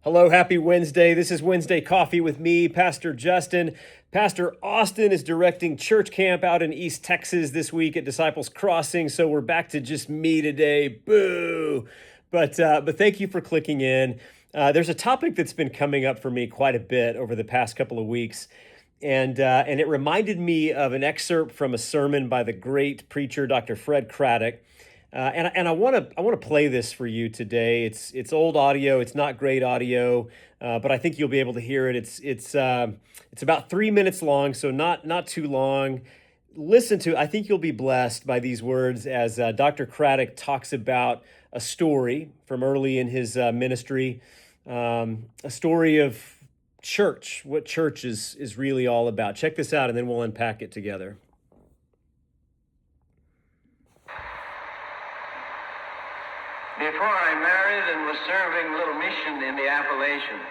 Hello, happy Wednesday. This is Wednesday Coffee with me, Pastor Justin. Pastor Austin is directing church camp out in East Texas this week at Disciples Crossing, so we're back to just me today. Boo! But thank you for clicking in. There's a topic that's been coming up for me quite a bit over the past couple of weeks, and it reminded me of an excerpt from a sermon by the great preacher Dr. Fred Craddock. And I want to play this for you today. It's old audio. It's not great audio, but I think you'll be able to hear it. It's about 3 minutes long, so not too long. Listen to. I think you'll be blessed by these words as Dr. Craddock talks about a story from early in his ministry, a story of church, what church is really all about. Check this out, and then we'll unpack it together. Before I married and was serving a little mission in the Appalachians,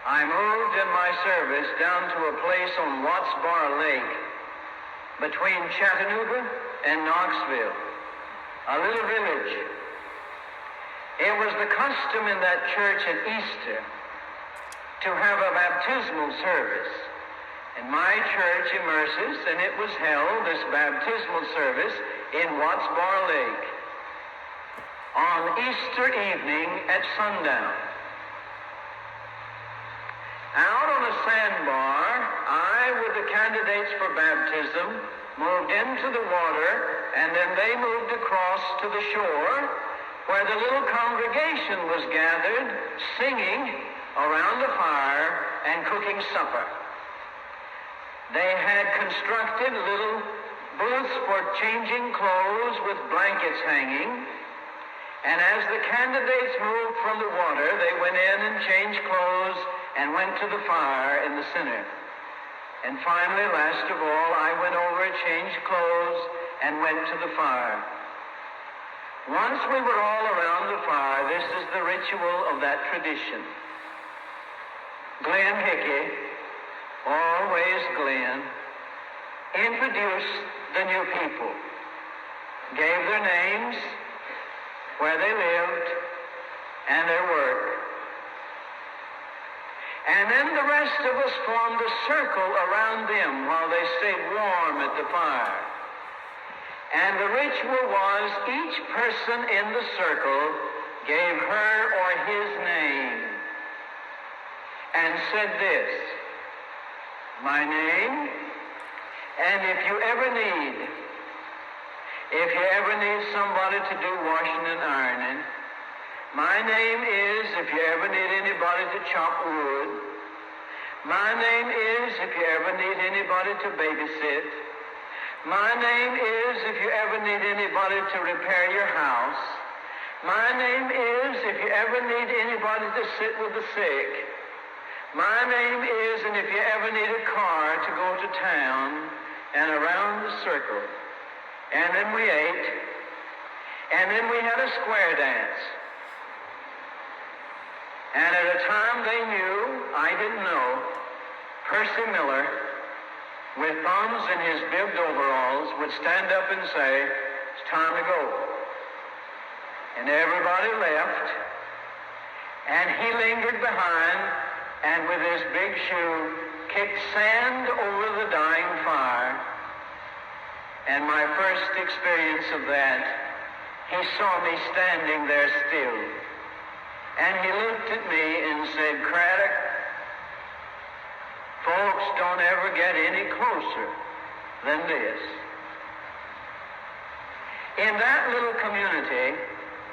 I moved in my service down to a place on Watts Bar Lake between Chattanooga and Knoxville, a little village. It was the custom in that church at Easter to have a baptismal service. And my church immerses, and it was held, this baptismal service, in Watts Bar Lake on Easter evening at sundown. Out on a sandbar, I, with the candidates for baptism, moved into the water, and then they moved across to the shore, where the little congregation was gathered, singing around the fire and cooking supper. They had constructed little booths for changing clothes with blankets hanging. And as the candidates moved from the water, they went in and changed clothes and went to the fire in the center. And finally, last of all, I went over, changed clothes, and went to the fire. Once we were all around the fire, this is the ritual of that tradition. Glenn Hickey, always Glenn, introduced the new people, gave their names, where they lived, and their work. And then the rest of us formed a circle around them while they stayed warm at the fire. And the ritual was each person in the circle gave her or his name and said this: my name, and if you ever need somebody to do washing and ironing, my name is, if you ever need anybody to chop wood, my name is, if you ever need anybody to babysit, my name is, if you ever need anybody to repair your house, my name is, if you ever need anybody to sit with the sick, my name is, and if you ever need a car to go to town, and around the circle. And then we ate, and then we had a square dance. And at a time they knew, I didn't know, Percy Miller, with thumbs in his bibbed overalls, would stand up and say, it's time to go. And everybody left, and he lingered behind, and with his big shoe, kicked sand over the dying fire. And my first experience of that, he saw me standing there still. And he looked at me and said, Craddock, folks don't ever get any closer than this. In that little community,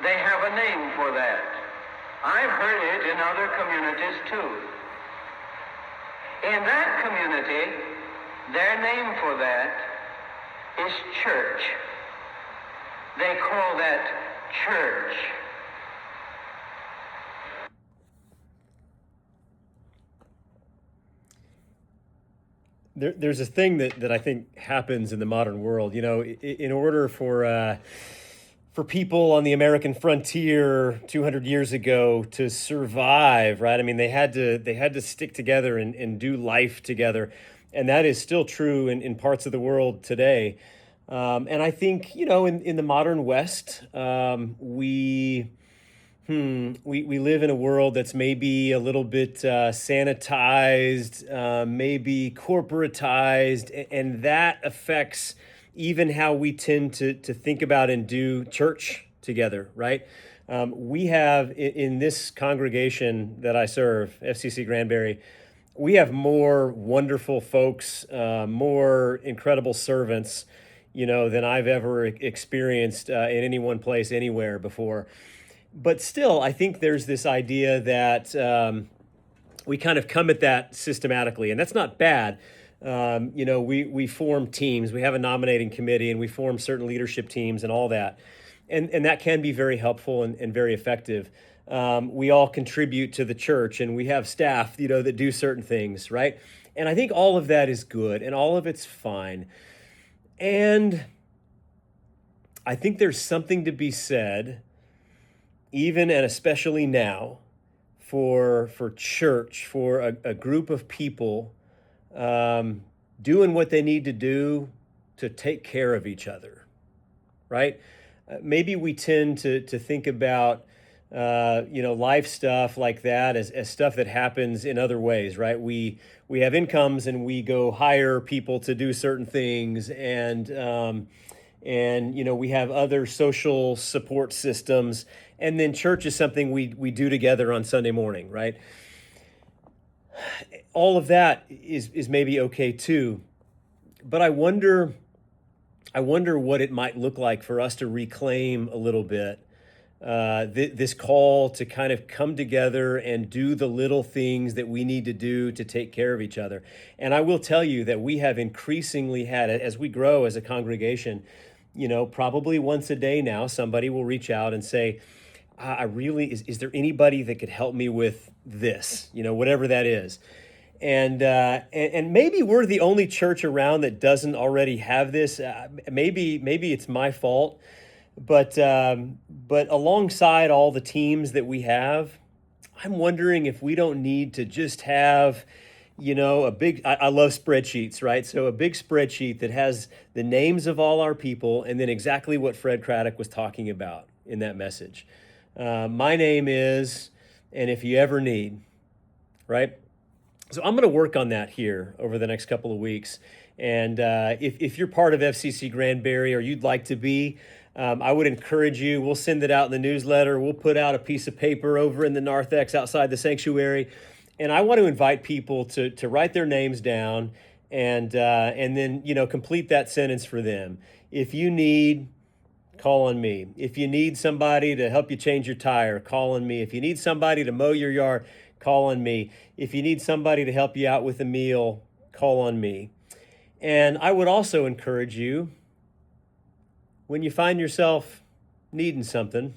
they have a name for that. I've heard it in other communities too. In that community, their name for that is church. They call that church. There's a thing that I think happens in the modern world. You know, in order for people on the American frontier 200 years ago to survive, right? I mean, they had to stick together and do life together. And that is still true in parts of the world today. And I think, you know, in the modern West, we We live in a world that's maybe a little bit sanitized, maybe corporatized, and that affects even how we tend to think about and do church together, right? We have in this congregation that I serve, FCC Granbury, we have more wonderful folks, more incredible servants, than I've ever experienced in any one place anywhere before. But still, I think there's this idea that we kind of come at that systematically, and that's not bad. We form teams. We have a nominating committee, and we form certain leadership teams, and all that, and that can be very helpful and very effective. We all contribute to the church, and we have staff, that do certain things, right? And I think all of that is good, and all of it's fine. And I think there's something to be said, even and especially now, for church, for a group of people doing what they need to do to take care of each other, right? Maybe we tend to think about life stuff like that as stuff that happens in other ways, right? We have incomes and we go hire people to do certain things, and we have other social support systems, and then church is something we do together on Sunday morning, right? All of that is maybe okay too, but I wonder what it might look like for us to reclaim a little bit this call to kind of come together and do the little things that we need to do to take care of each other. And I will tell you that we have increasingly had, as we grow as a congregation, probably once a day now, somebody will reach out and say, is there anybody that could help me with this, whatever that is. And maybe we're the only church around that doesn't already have this. Maybe it's my fault. But alongside all the teams that we have, I'm wondering if we don't need to just have, a big, I love spreadsheets, right? So a big spreadsheet that has the names of all our people and then exactly what Fred Craddock was talking about in that message. My name is, and if you ever need, right? So I'm going to work on that here over the next couple of weeks. And if you're part of FCC Granbury or you'd like to be, I would encourage you. We'll send it out in the newsletter. We'll put out a piece of paper over in the narthex outside the sanctuary. And I want to invite people to write their names down and then, complete that sentence for them. If you need, call on me. If you need somebody to help you change your tire, call on me. If you need somebody to mow your yard, call on me. If you need somebody to help you out with a meal, call on me. And I would also encourage you, when you find yourself needing something,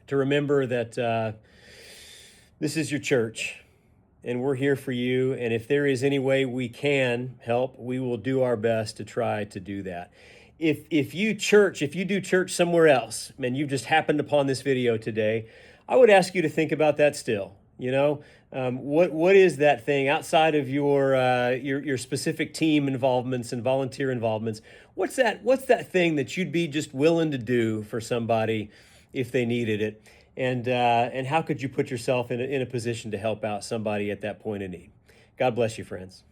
to remember that this is your church and we're here for you. And if there is any way we can help, we will do our best to try to do that. If you do church somewhere else and you've just happened upon this video today, I would ask you to think about that still. What is that thing outside of your specific team involvements and volunteer involvements? What's that thing that you'd be just willing to do for somebody if they needed it? And how could you put yourself in a position to help out somebody at that point in need? God bless you, friends.